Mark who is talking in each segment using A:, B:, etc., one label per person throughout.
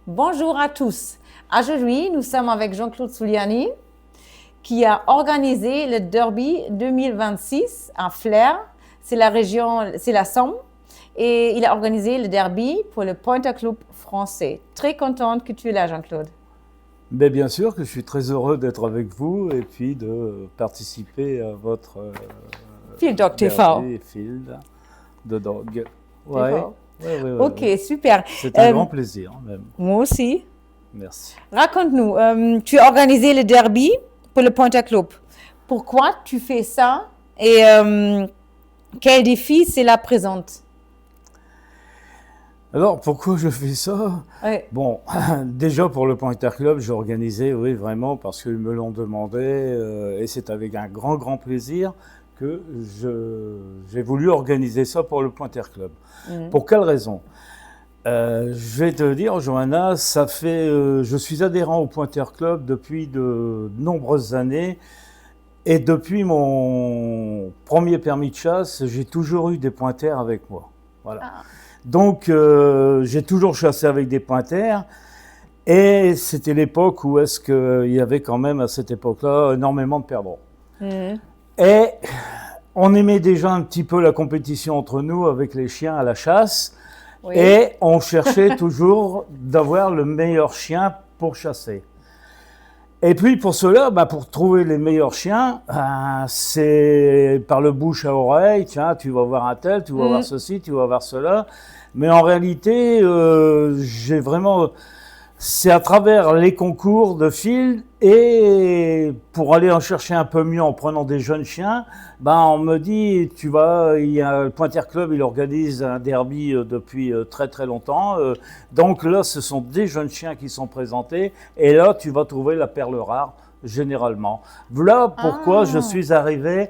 A: Bonjour à tous. Aujourd'hui, nous sommes avec Jean-Claude Souliani qui a organisé le Derby 2026 à Flers. C'est la région, c'est la Somme. Et il a organisé le Derby pour le Pointer Club français. Très contente que tu es là, Jean-Claude.
B: Mais bien sûr que je suis très heureux d'être avec vous et puis de participer à votre
A: Field Dog TV.
B: Field de Dog.
A: Ouais.
B: Ouais.
A: Ok, super.
B: C'est un grand plaisir même.
A: Moi aussi.
B: Merci.
A: Raconte-nous, tu as organisé le Derby pour le Pointer Club. Pourquoi tu fais ça et quel défi cela présente?
B: Alors, pourquoi je fais ça?
A: Ouais.
B: Bon, déjà pour le Pointer Club, j'ai organisé, oui, vraiment, parce qu'ils me l'ont demandé, et c'est avec un grand plaisir que j'ai voulu organiser ça pour le Pointer Club. Pour quelle raison? Je vais te dire, Johanna, ça fait, je suis adhérent au Pointer Club depuis de nombreuses années, et depuis mon premier permis de chasse, j'ai toujours eu des pointers avec moi. Voilà.
A: Ah.
B: Donc, j'ai toujours chassé avec des pointers et c'était l'époque où est-ce qu'il y avait quand même à cette époque-là énormément de perdreaux. Et on aimait déjà un petit peu la compétition entre nous avec les chiens à la chasse et on cherchait toujours d'avoir le meilleur chien pour chasser. Et puis pour cela, pour trouver les meilleurs chiens, c'est par le bouche à oreille, tiens, tu vas voir un tel, tu vas voir ceci, tu vas voir cela. Mais en réalité, j'ai vraiment, c'est à travers les concours de field et pour aller en chercher un peu mieux en prenant des jeunes chiens, on me dit, tu vas, il y a le Pointer Club, il organise un derby depuis très longtemps. Donc là, ce sont des jeunes chiens qui sont présentés et là, tu vas trouver la perle rare, généralement. Voilà pourquoi je suis arrivé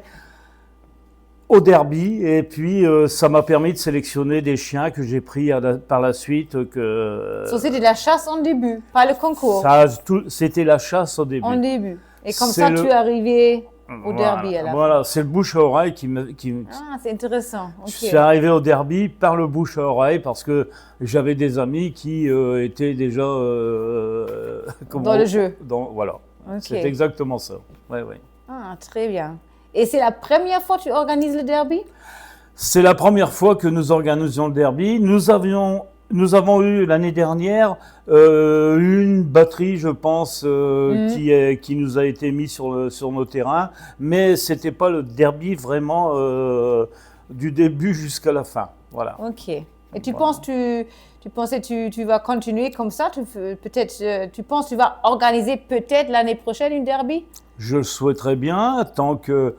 B: au derby et puis ça m'a permis de sélectionner des chiens que j'ai pris par la suite.
A: C'était la chasse en début, pas le concours.
B: C'était la chasse au début.
A: En début. Et comme ça, tu es arrivé au derby à la fin.
B: Voilà, c'est le bouche à oreille qui
A: Ah, c'est intéressant. Okay.
B: Je suis arrivé au derby par le bouche à oreille parce que j'avais des amis qui étaient déjà
A: dans le jeu.
B: Voilà, c'est exactement ça. Ouais.
A: Ah, très bien. Et c'est la première fois que tu organises le derby?
B: C'est la première fois que nous organisons le derby. Nous avons eu l'année dernière une batterie, je pense, qui nous a été mise sur nos terrains, mais c'était pas le derby vraiment du début jusqu'à la fin. Voilà.
A: Ok. Et tu penses tu vas continuer comme ça? Tu penses que tu vas organiser peut-être l'année prochaine une derby?
B: Je le souhaiterais bien, tant que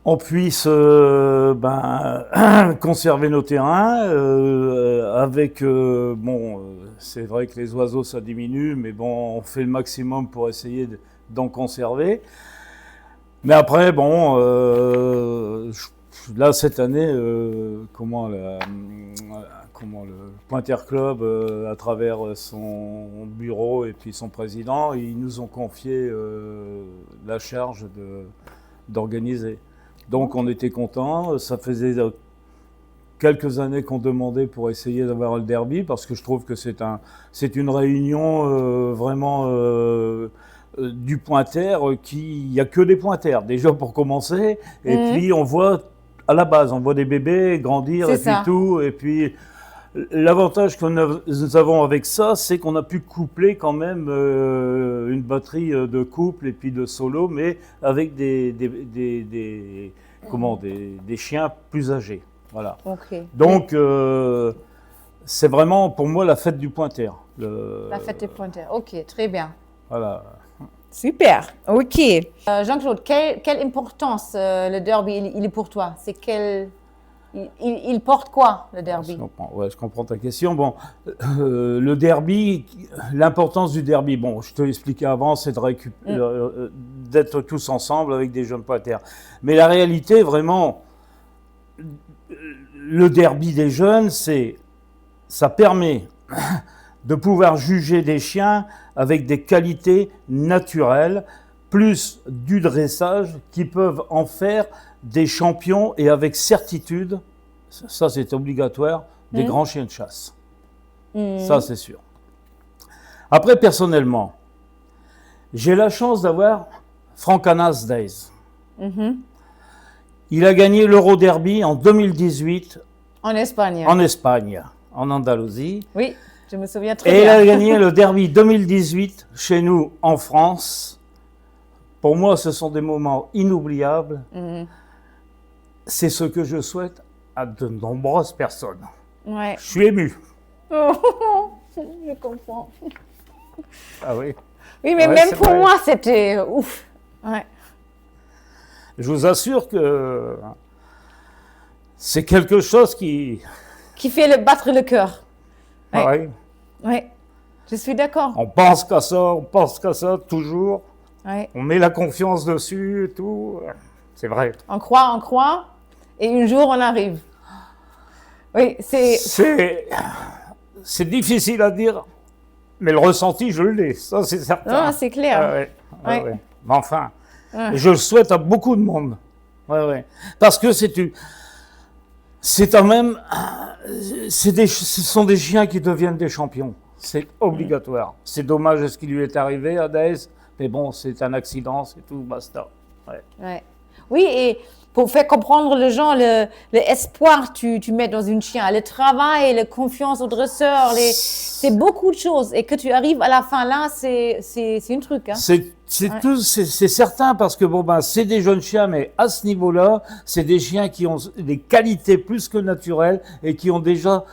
B: on puisse conserver nos terrains avec c'est vrai que les oiseaux ça diminue, mais bon, on fait le maximum pour essayer d'en conserver. Mais après, là cette année, le Pointer Club, à travers son bureau et puis son président, ils nous ont confié la charge d'organiser. Donc on était contents, ça faisait quelques années qu'on demandait pour essayer d'avoir le derby, parce que je trouve que c'est une réunion vraiment du pointer, il n'y a que des pointers, déjà pour commencer, et puis on voit à la base, on voit des bébés grandir et puis tout, et puis l'avantage que nous avons avec ça, c'est qu'on a pu coupler quand même une batterie de couple et puis de solo, mais avec des chiens plus âgés. Voilà.
A: Okay.
B: Donc, c'est vraiment pour moi la fête du pointer.
A: La fête du pointer, ok, très bien.
B: Voilà.
A: Super, ok. Jean-Claude, quelle importance le derby il est pour toi? Il porte quoi, le derby?
B: Je comprends ta question. Bon, le derby, l'importance du derby, je te l'expliquais avant, c'est d'être tous ensemble avec des jeunes pointers. Mais la réalité, vraiment, le derby des jeunes, ça permet de pouvoir juger des chiens avec des qualités naturelles, plus du dressage, qui peuvent en faire des champions et avec certitude, ça c'est obligatoire, des grands chiens de chasse. Ça, c'est sûr. Après, personnellement, j'ai la chance d'avoir Franck Hanas Days. Il a gagné l'Euro Derby en 2018
A: En Espagne.
B: en Espagne, en Andalousie.
A: Oui, je me souviens très
B: Et il
A: bien.
B: a gagné le Derby 2018 chez nous en France. Pour moi, ce sont des moments inoubliables. C'est ce que je souhaite à de nombreuses personnes.
A: Ouais.
B: Je suis ému.
A: Je comprends.
B: Ah oui.
A: Oui, mais
B: Ouais,
A: même
B: c'est
A: pour
B: vrai.
A: moi, c'était ouf. Ouais.
B: Je vous assure que c'est quelque chose qui...
A: Qui fait battre le cœur. Ouais.
B: Ouais,
A: Ouais. Je suis d'accord.
B: on pense qu'à ça toujours.
A: Ouais.
B: On met la confiance dessus et tout. C'est vrai.
A: On croit, et un jour on arrive. Oui,
B: C'est difficile à dire, mais le ressenti, je l'ai. Ça, c'est certain.
A: Non, c'est clair.
B: Ah ouais, ah
A: Ouais.
B: ouais. Mais enfin,
A: Ouais.
B: et je le souhaite à beaucoup de monde. Ouais, ouais. Parce que c'est quand même, ce sont des chiens qui deviennent des champions. C'est obligatoire. C'est dommage ce qui lui est arrivé à Daes, mais bon, c'est un accident, c'est tout, basta. Ouais.
A: Ouais. Oui, et pour faire comprendre les gens, l'espoir tu mets dans une chien, le travail, la confiance au dresseur, c'est beaucoup de choses. Et que tu arrives à la fin là, c'est un truc. Hein.
B: C'est certain parce que bon ben c'est des jeunes chiens, mais à ce niveau-là, c'est des chiens qui ont des qualités plus que naturelles et qui ont déjà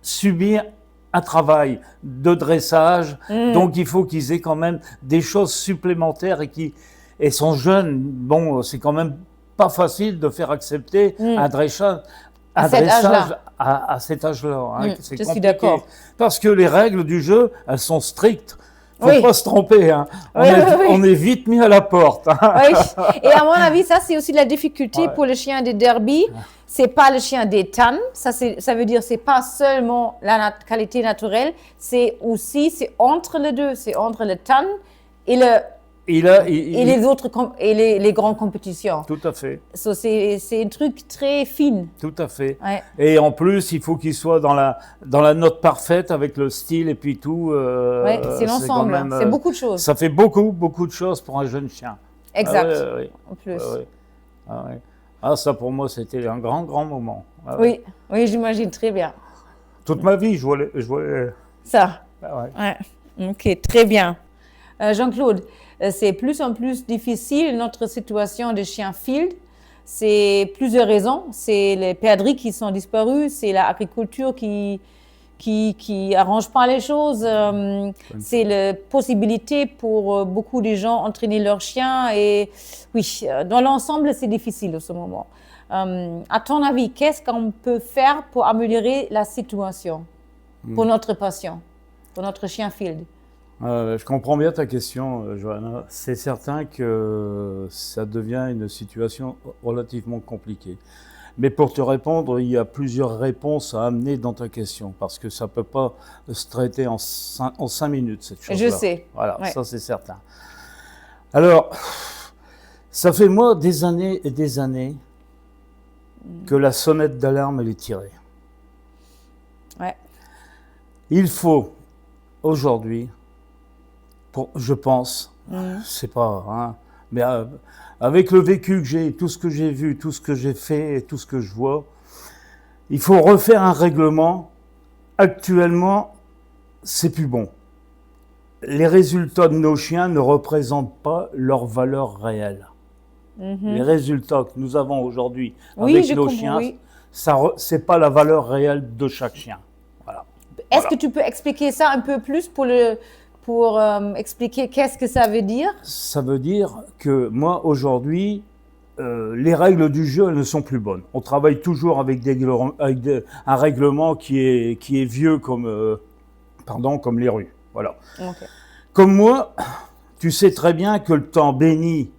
B: subi un travail de dressage. Donc il faut qu'ils aient quand même des choses supplémentaires et sont jeunes. Bon, c'est quand même pas facile de faire accepter un dressage.
A: À cet âge-là.
B: À cet âge-là. Hein, c'est
A: je suis
B: compliqué.
A: d'accord.
B: Parce que les règles du jeu, elles sont strictes. Faut
A: Oui.
B: pas se tromper. Hein.
A: Oui, oui.
B: On est vite mis à la porte. Hein.
A: Oui. Et à mon avis, ça, c'est aussi la difficulté
B: Ouais.
A: pour le chien des derby. C'est pas le chien des tannes. Ça veut dire c'est pas seulement la qualité naturelle, c'est aussi, c'est entre les deux. C'est entre le tan et les autres et les grandes compétitions.
B: Tout à fait.
A: So, c'est un truc très fin.
B: Tout à fait.
A: Ouais.
B: Et en plus, il faut qu'il soit dans la note parfaite avec le style et puis tout.
A: Ouais, c'est l'ensemble.
B: quand même,
A: C'est beaucoup de choses.
B: Ça fait beaucoup de choses pour un jeune chien.
A: Exact.
B: Ah, ouais.
A: En plus.
B: Ouais. Ah, ouais. Ah, ça pour moi, c'était un grand moment. Ah,
A: Oui, oui, j'imagine très bien.
B: Toute ma vie, je voulais.
A: Ça.
B: Ah, ouais.
A: Ouais. Ok, très bien. Jean-Claude, c'est plus en plus difficile notre situation de chien field. C'est plusieurs raisons. C'est les perdrix qui sont disparus, c'est l'agriculture qui arrange pas les choses. C'est la possibilité pour beaucoup de gens entraîner leurs chiens. Et oui, dans l'ensemble, c'est difficile en ce moment. À ton avis, qu'est-ce qu'on peut faire pour améliorer la situation pour notre patient, pour notre chien field?
B: Je comprends bien ta question, Johanna. C'est certain que ça devient une situation relativement compliquée. Mais pour te répondre, il y a plusieurs réponses à amener dans ta question, parce que ça ne peut pas se traiter en 5 minutes, cette chose-là.
A: Je sais.
B: Voilà,
A: Ouais.
B: ça c'est certain. Alors, ça fait moi des années et des années que la sonnette d'alarme elle est tirée.
A: Ouais.
B: Il faut aujourd'hui, je pense, c'est pas, hein, mais avec le vécu que j'ai, tout ce que j'ai vu, tout ce que j'ai fait et tout ce que je vois, il faut refaire un règlement. Actuellement, c'est plus bon. Les résultats de nos chiens ne représentent pas leur valeur réelle. Les résultats que nous avons aujourd'hui
A: Oui,
B: avec
A: je
B: nos
A: comprends,
B: chiens,
A: oui.
B: c'est pas la valeur réelle de chaque chien. Voilà.
A: Est-ce
B: Voilà.
A: que tu peux expliquer ça un peu plus pour expliquer qu'est-ce que ça veut dire?
B: Ça veut dire que moi, aujourd'hui, les règles du jeu, elles ne sont plus bonnes. On travaille toujours avec un règlement qui est vieux comme les rues. Voilà.
A: Ok.
B: Comme moi, tu sais très bien que le temps béni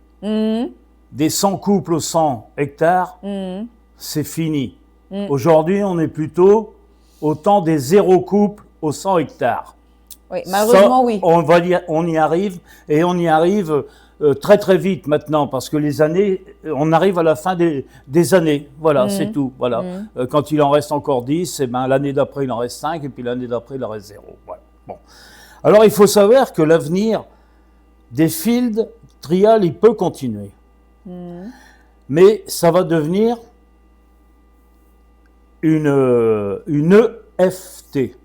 B: des 100 couples aux 100 hectares, c'est fini. Aujourd'hui, on est plutôt au temps des 0 couples aux 100 hectares.
A: Oui, malheureusement,
B: Ça,
A: oui.
B: On y arrive, et on y arrive très très vite maintenant, parce que les années, on arrive à la fin des années, voilà, c'est tout. Voilà. Quand il en reste encore 10, eh ben, l'année d'après il en reste 5, et puis l'année d'après il en reste 0. Voilà. Bon. Alors il faut savoir que l'avenir des field trials, il peut continuer. Mais ça va devenir une EFT.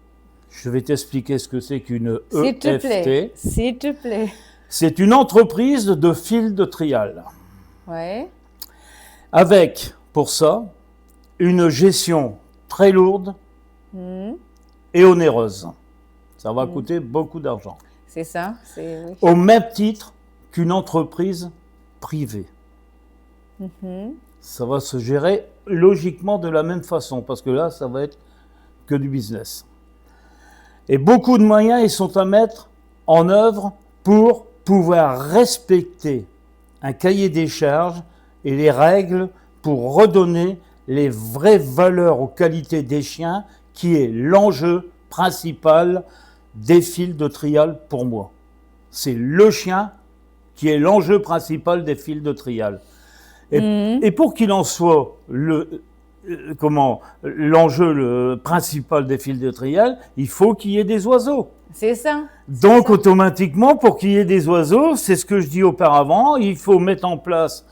B: Je vais t'expliquer ce que c'est qu'une EFT.
A: S'il te plaît.
B: C'est une entreprise de field trial.
A: Ouais.
B: Avec, pour ça, une gestion très lourde et onéreuse. Ça va coûter beaucoup d'argent.
A: C'est ça. Oui.
B: Au même titre qu'une entreprise privée. Ça va se gérer logiquement de la même façon, parce que là, ça va être que du business. Et beaucoup de moyens, ils sont à mettre en œuvre pour pouvoir respecter un cahier des charges et les règles pour redonner les vraies valeurs aux qualités des chiens, qui est l'enjeu principal des field trial pour moi. C'est le chien qui est l'enjeu principal des field trial. Et pour qu'il en soit l'enjeu principal des field trial, il faut qu'il y ait des oiseaux.
A: C'est ça.
B: Donc automatiquement, pour qu'il y ait des oiseaux, c'est ce que je dis auparavant, il faut mettre en place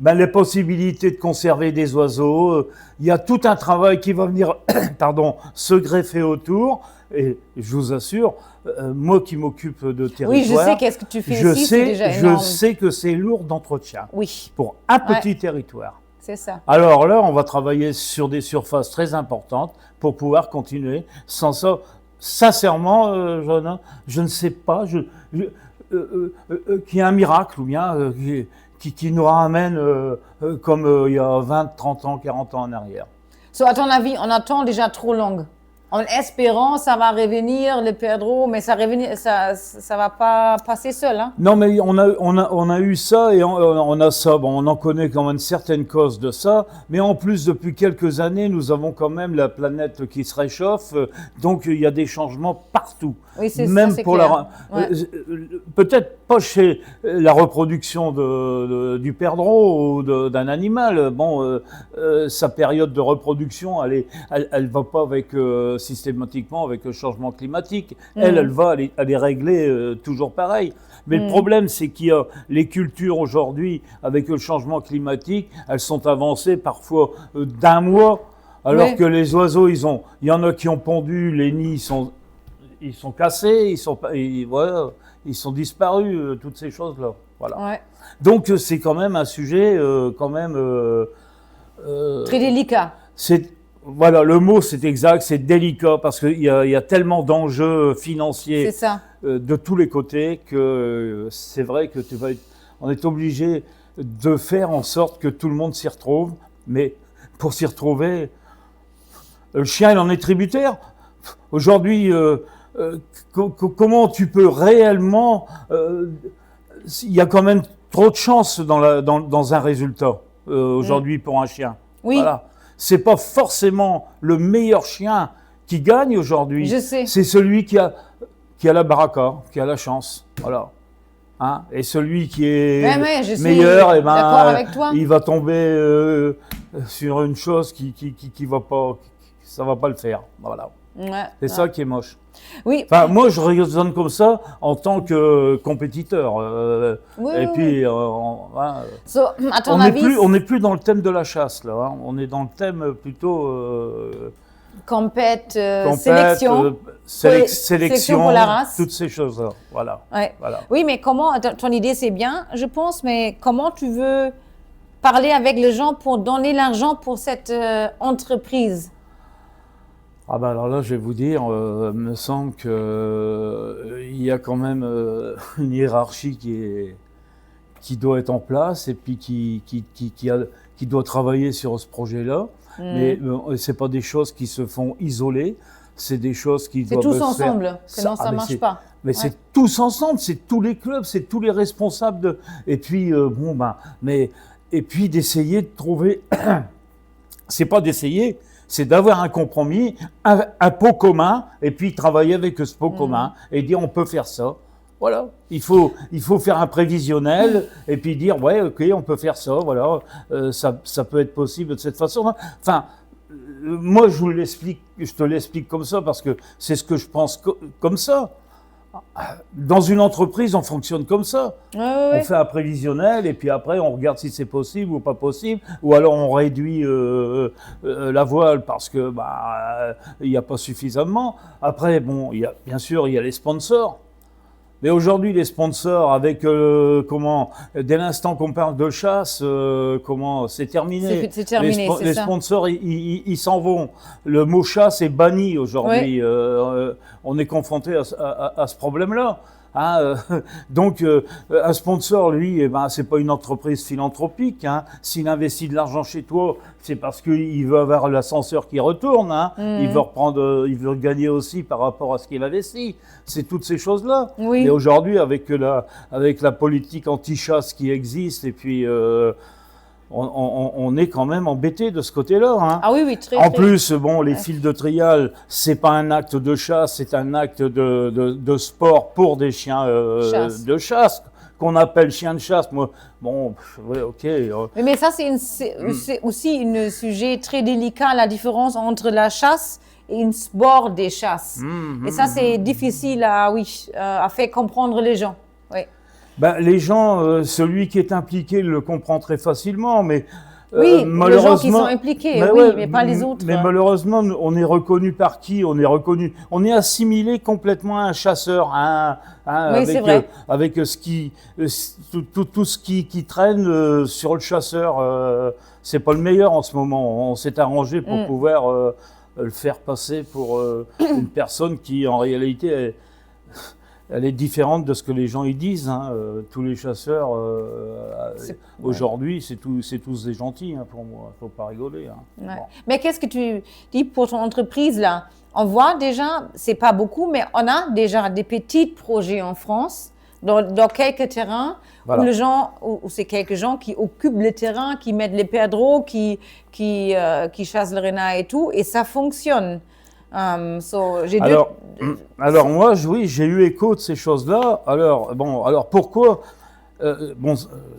B: les possibilités de conserver des oiseaux. Il y a tout un travail qui va venir se greffer autour. Et je vous assure, moi qui m'occupe de territoire,
A: oui, je sais qu'est-ce que tu fais ici, c'est déjà énorme.
B: Je sais que c'est lourd d'entretien pour un petit territoire.
A: C'est ça.
B: Alors là, on va travailler sur des surfaces très importantes pour pouvoir continuer. Sans ça, sincèrement, Johanna, je ne sais pas qu'il y a un miracle ou bien qui nous ramène comme il y a 20, 30 ans, 40 ans en arrière.
A: À ton avis, on attend déjà trop long. En espérant, ça va revenir, les perdreaux, mais ça va pas passer seul. Hein?
B: Non, mais on a eu ça et on a ça. Bon, on en connaît quand même certaines causes de ça, mais en plus, depuis quelques années, nous avons quand même la planète qui se réchauffe, donc il y a des changements partout.
A: Oui, c'est
B: même
A: ça, c'est
B: pour
A: clair.
B: peut-être pas chez la reproduction du perdreau ou d'un animal. Bon, sa période de reproduction, elle va pas avec systématiquement avec le changement climatique. Elle va aller régler toujours pareil. Mais le problème, c'est qu'il y a les cultures aujourd'hui, avec le changement climatique, elles sont avancées parfois d'un mois, alors que les oiseaux, il y en a qui ont pondu, les nids, ils sont cassés, ils sont disparus, toutes ces choses-là. Voilà. Ouais. Donc, c'est quand même un sujet
A: très délicat.
B: Voilà, le mot c'est exact, c'est délicat parce qu'il y a tellement d'enjeux financiers de tous les côtés que c'est vrai que on est obligé de faire en sorte que tout le monde s'y retrouve, mais pour s'y retrouver, le chien il en est tributaire. Aujourd'hui, comment tu peux réellement... il y a quand même trop de chance dans un résultat aujourd'hui pour un chien.
A: Oui.
B: Voilà. C'est pas forcément le meilleur chien qui gagne aujourd'hui.
A: Je sais.
B: C'est celui qui a la baraka, qui a la chance. Voilà. Hein? Et celui qui est meilleur, avec toi. Il va tomber sur une chose qui va pas, ça va pas le faire. Voilà. Ouais, c'est ça qui est moche.
A: Oui.
B: Enfin, moi, je raisonne comme ça en tant que compétiteur. Et puis, on n'est plus dans le thème de la chasse, là. Hein. On est dans le thème plutôt...
A: sélection.
B: Sélection
A: pour la race.
B: Toutes ces choses-là. Voilà.
A: Ouais.
B: Voilà.
A: Oui, mais comment... Ton idée, c'est bien, je pense, mais comment tu veux parler avec les gens pour donner l'argent pour cette entreprise?
B: Ah ben alors là, je vais vous dire, me semble qu'il y a quand même une hiérarchie qui doit être en place et puis qui doit travailler sur ce projet-là. Mais c'est pas des choses qui se font isolées, c'est des choses qui doivent se faire.
A: C'est tous ensemble, sinon ça marche pas.
B: Mais c'est tous ensemble, c'est tous les clubs, c'est tous les responsables et puis et puis d'essayer de trouver. C'est pas d'essayer. C'est d'avoir un compromis, un pot commun, et puis travailler avec ce pot commun, et dire on peut faire ça, Voilà, il faut faire un prévisionnel et puis dire ouais, ok, on peut faire ça, voilà, ça peut être possible de cette façon. Enfin, moi je te l'explique comme ça parce que c'est ce que je pense comme ça. Dans une entreprise, on fonctionne comme ça. On fait un prévisionnel et puis après on regarde si c'est possible ou pas possible, ou alors on réduit la voile parce que il n'y a pas suffisamment. Après, bon, bien sûr, il y a les sponsors. Mais aujourd'hui, les sponsors, avec dès l'instant qu'on parle de chasse, c'est terminé.
A: C'est terminé, c'est
B: les
A: ça.
B: sponsors, ils s'en vont. Le mot chasse est banni aujourd'hui. On est confronté à ce problème-là. Hein, donc, un sponsor, lui, c'est pas une entreprise philanthropique. Hein. S'il investit de l'argent chez toi, c'est parce qu'il veut avoir l'ascenseur qui retourne. Hein. Il veut gagner aussi par rapport à ce qu'il investit. C'est toutes ces choses-là.
A: Oui.
B: Mais aujourd'hui, avec la politique anti-chasse qui existe, et puis on est quand même embêté de ce côté-là. Hein.
A: Ah oui, très.
B: En plus, bon, les fils de trial, c'est pas un acte de chasse, c'est un acte de sport pour des chiens de chasse, qu'on appelle chiens de chasse. Moi, bon, ouais, ok.
A: Mais ça, c'est aussi un sujet très délicat, la différence entre la chasse et un sport des chasses. Et ça, c'est difficile à faire comprendre les gens. Oui.
B: Les gens, celui qui est impliqué le comprend très facilement, mais
A: oui,
B: malheureusement,
A: les gens qui sont impliqués, mais pas les autres.
B: Mais malheureusement, on est reconnu par qui? On est assimilé complètement à un chasseur,
A: oui, c'est vrai.
B: Avec tout ce qui traîne sur le chasseur. C'est pas le meilleur en ce moment. On s'est arrangé pour pouvoir le faire passer pour une personne qui, en réalité, elle est différente de ce que les gens y disent. Hein. Tous les chasseurs, aujourd'hui, c'est tous des gentils hein, pour moi. Il ne faut pas rigoler. Hein.
A: Ouais. Bon. Mais qu'est-ce que tu dis pour ton entreprise là? On voit déjà, c'est pas beaucoup, mais on a déjà des petits projets en France, dans quelques terrains, où c'est quelques gens qui occupent le terrain, qui mettent les perdreaux, qui chassent le renard et tout, et ça fonctionne.
B: Alors moi, oui, j'ai eu écho de ces choses-là. Alors pourquoi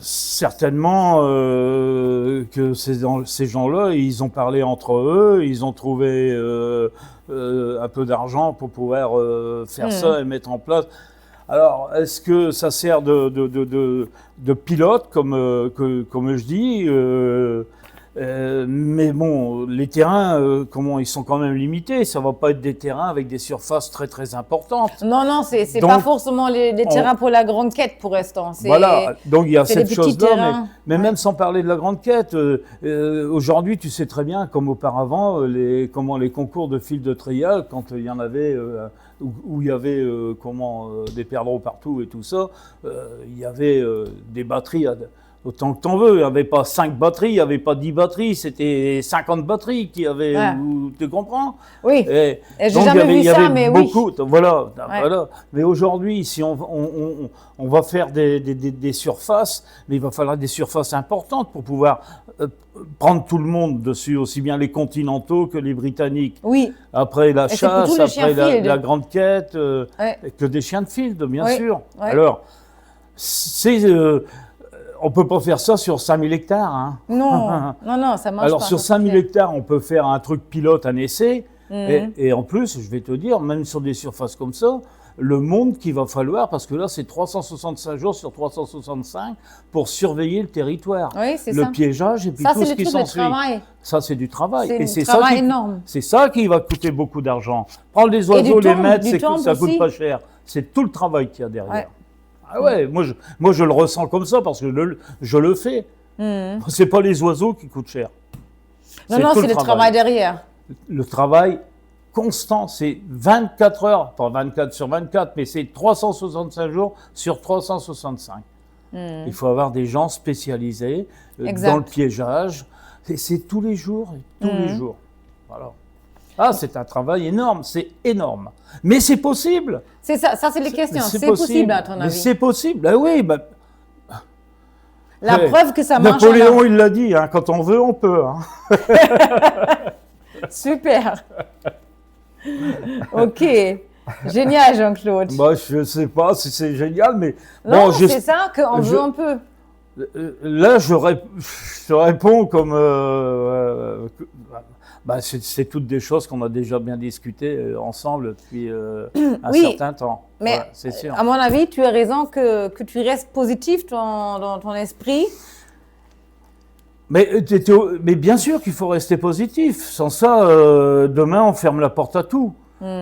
B: certainement que ces gens-là, ils ont parlé entre eux, ils ont trouvé un peu d'argent pour pouvoir faire ça et mettre en place. Alors, est-ce que ça sert de pilote, comme je dis mais bon, les terrains, ils sont quand même limités. Ça va pas être des terrains avec des surfaces très très importantes.
A: Non, c'est pas forcément les terrains pour la grande quête pour l'instant.
B: Voilà, donc il y a cette chose-là. Mais même sans parler de la grande quête, aujourd'hui, tu sais très bien, comme auparavant, les concours de fil de trial, quand il y en avait, où il y avait des perdreaux partout et tout ça, il y avait des batteries. Autant que t'en veux, il n'y avait pas 5 batteries, il n'y avait pas 10 batteries, c'était 50 batteries qui avaient, tu comprends?
A: Oui,
B: et
A: j'ai jamais vu ça, mais
B: beaucoup, oui. Voilà. Mais aujourd'hui, si on va faire des surfaces, mais il va falloir des surfaces importantes pour pouvoir prendre tout le monde dessus, aussi bien les continentaux que les britanniques.
A: Oui.
B: Après la chasse, après la grande quête, que des chiens de field, bien sûr. Ouais. Alors, on ne peut pas faire ça sur 5000 hectares. Hein.
A: Non, ça marche pas.
B: Alors, sur 5000 hectares, on peut faire un truc pilote, un essai. Et en plus, je vais te dire, même sur des surfaces comme ça, le monde qu'il va falloir, parce que là, c'est 365 jours sur 365 pour surveiller le territoire.
A: Oui, c'est
B: le piégeage et puis tout ce qui s'ensuit. Ça, c'est du travail.
A: C'est travail énorme.
B: C'est ça qui va coûter beaucoup d'argent. Prendre les oiseaux, les mettre, ça coûte pas cher. C'est tout le travail qu'il y a derrière. Ouais. Ah ouais, moi je le ressens comme ça parce que je le fais. C'est pas les oiseaux qui coûtent cher.
A: Non, c'est le travail derrière.
B: Le travail constant, c'est 24 heures, pas 24 sur 24, mais c'est 365 jours sur 365. Il faut avoir des gens spécialisés dans le piégeage. C'est tous les jours, les jours. Voilà. Ah, c'est un travail énorme, c'est énorme. Mais c'est possible.
A: C'est ça c'est les questions. C'est possible à ton avis.
B: Mais c'est possible, oui.
A: La preuve que ça marche.
B: Napoléon, il l'a dit, hein, quand on veut, on peut. Hein.
A: Super. Ok. Génial, Jean-Claude.
B: Moi, je ne sais pas si c'est génial, mais
A: Non,
B: bon,
A: c'est ça qu'on veut un peu.
B: Là, je te réponds comme c'est toutes des choses qu'on a déjà bien discutées ensemble depuis un
A: Oui,
B: certain temps.
A: Mais
B: Voilà, c'est sûr.
A: à mon avis, tu as raison que tu restes positif dans ton esprit.
B: Mais bien sûr qu'il faut rester positif. Sans ça, demain, on ferme la porte à tout.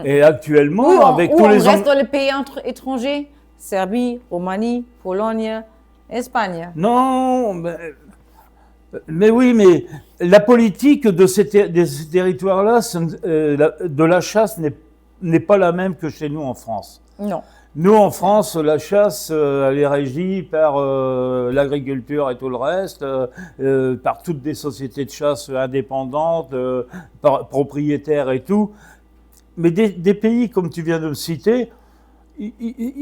B: Et actuellement,
A: Oui,
B: avec
A: ou
B: tous
A: on
B: les
A: reste dans les pays étrangers, Serbie, Roumanie, Pologne, Espagne.
B: Non, mais oui, mais la politique de ces territoires-là, de la chasse n'est pas la même que chez nous en France.
A: Non.
B: Nous, en France, la chasse, elle est régie par l'agriculture et tout le reste, par toutes des sociétés de chasse indépendantes, propriétaires et tout. Mais des pays, comme tu viens de me citer,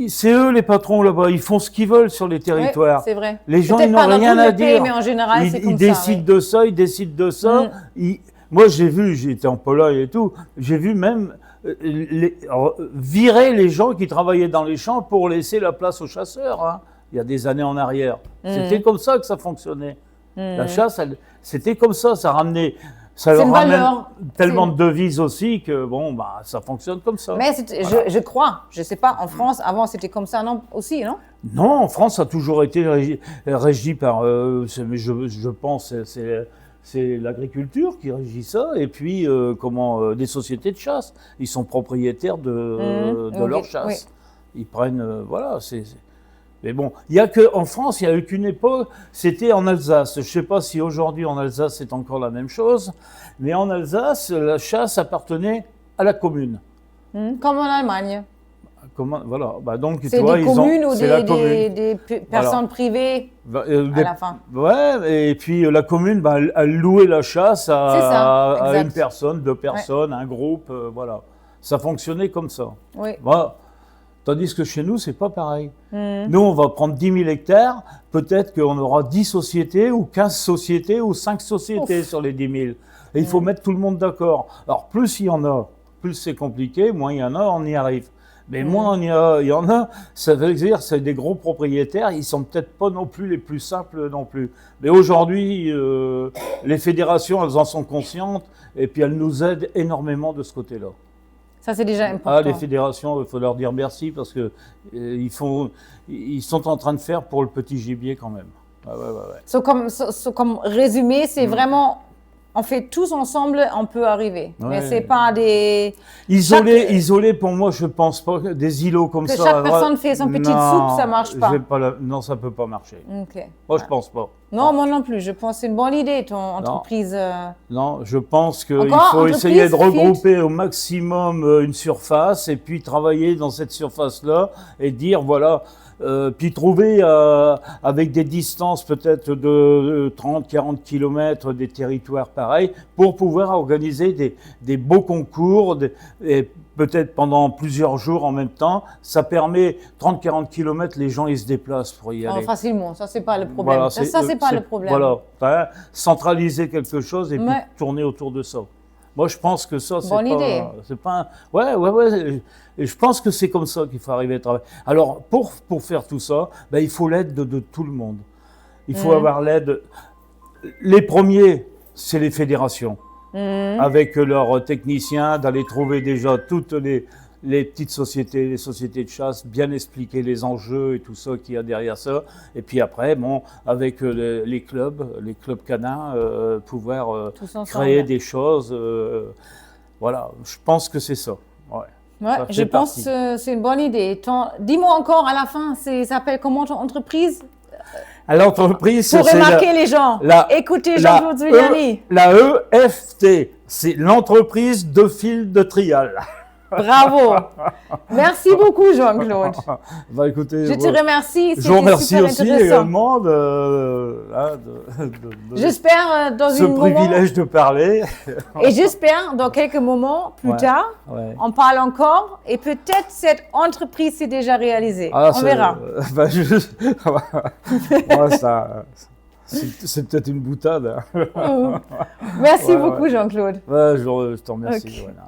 B: c'est eux les patrons là-bas, ils font ce qu'ils veulent sur les territoires.
A: Oui, c'est vrai.
B: Les gens, ils n'ont rien à dire.
A: Mais en général, c'est comme
B: ils décident de ça, ils décident de ça. Moi, j'étais en Pologne et tout, j'ai vu même virer les gens qui travaillaient dans les champs pour laisser la place aux chasseurs, hein, il y a des années en arrière. C'était comme ça que ça fonctionnait. La chasse, c'était comme ça ramenait... Ça leur ramène tellement de devises aussi que bon, ça fonctionne comme ça.
A: Mais je crois, je ne sais pas, en France, avant c'était comme ça non, aussi, non?
B: Non, en France, ça a toujours été régi par, je pense, c'est l'agriculture qui régit ça, et puis des sociétés de chasse. Ils sont propriétaires de leur chasse. Oui. Ils prennent, voilà, Mais bon, en France, il n'y a eu qu'une époque, c'était en Alsace. Je ne sais pas si aujourd'hui en Alsace c'est encore la même chose, mais en Alsace, la chasse appartenait à la commune.
A: Comme en Allemagne.
B: Voilà. Donc,
A: c'est des communes ou des personnes privées à la fin.
B: Ouais, et puis la commune, elle louait la chasse à une personne, deux personnes, un groupe, voilà. Ça fonctionnait comme ça.
A: Oui.
B: Voilà. Tandis que chez nous, c'est pas pareil. Nous, on va prendre 10 000 hectares, peut-être qu'on aura 10 sociétés, ou 15 sociétés, ou 5 sociétés sur les 10 000. Et il faut mettre tout le monde d'accord. Alors, plus il y en a, plus c'est compliqué, moins il y en a, on y arrive. Mais moins il y en a, ça veut dire que c'est des gros propriétaires, ils sont peut-être pas non plus les plus simples non plus. Mais aujourd'hui, les fédérations, elles en sont conscientes, et puis elles nous aident énormément de ce côté-là.
A: Ça, c'est déjà important.
B: Les fédérations, il faut leur dire merci parce que ils sont en train de faire pour le petit gibier quand même.
A: Comme résumé, c'est vraiment, on fait tous ensemble, on peut arriver. Mais c'est pas des...
B: Isolés, pour moi, je pense pas, des îlots comme ça.
A: Chaque personne fait son petite soupe, ça marche pas.
B: Non, ça peut pas marcher.
A: Okay.
B: Moi, je pense pas.
A: Non, moi non plus. Je pense que c'est une bonne idée, ton entreprise.
B: Non, je pense qu'il faut essayer de regrouper au maximum une surface et puis travailler dans cette surface-là et dire, voilà, puis trouver avec des distances peut-être de 30-40 km des territoires pareils pour pouvoir organiser des beaux concours et peut-être pendant plusieurs jours en même temps. Ça permet 30-40 km, les gens ils se déplacent pour y aller.
A: Facilement, ça c'est pas le problème.
B: Voilà,
A: ça c'est pas le problème.
B: Voilà, centraliser quelque chose et puis tourner autour de ça. Moi, je pense que ça, c'est pas. Ouais. Et je pense que c'est comme ça qu'il faut arriver à travailler. Alors, pour faire tout ça, il faut l'aide de tout le monde. Il faut avoir l'aide. Les premiers, c'est les fédérations, avec leurs techniciens, d'aller trouver déjà toutes les petites sociétés, les sociétés de chasse, bien expliquer les enjeux et tout ça qu'il y a derrière ça. Et puis après, avec les clubs canins, pouvoir créer des choses. Voilà, je pense que c'est ça.
A: Ouais, je pense que c'est une bonne idée. Dis-moi encore à la fin, ça s'appelle comment ton entreprise?
B: À l'entreprise,
A: pour remarquer les gens. Écoutez Jean-Claude Zuliani.
B: La EFT, c'est l'entreprise de fil de trial.
A: Bravo. Merci beaucoup, Jean-Claude.
B: Écoutez,
A: je te remercie.
B: Je vous remercie aussi également
A: j'espère dans
B: ce privilège de parler.
A: Et j'espère dans quelques moments plus tard, on parle encore et peut-être cette entreprise s'est déjà réalisée. On verra.
B: C'est peut-être une boutade.
A: Merci beaucoup, Jean-Claude.
B: Je te remercie.
A: Okay.
B: Voilà.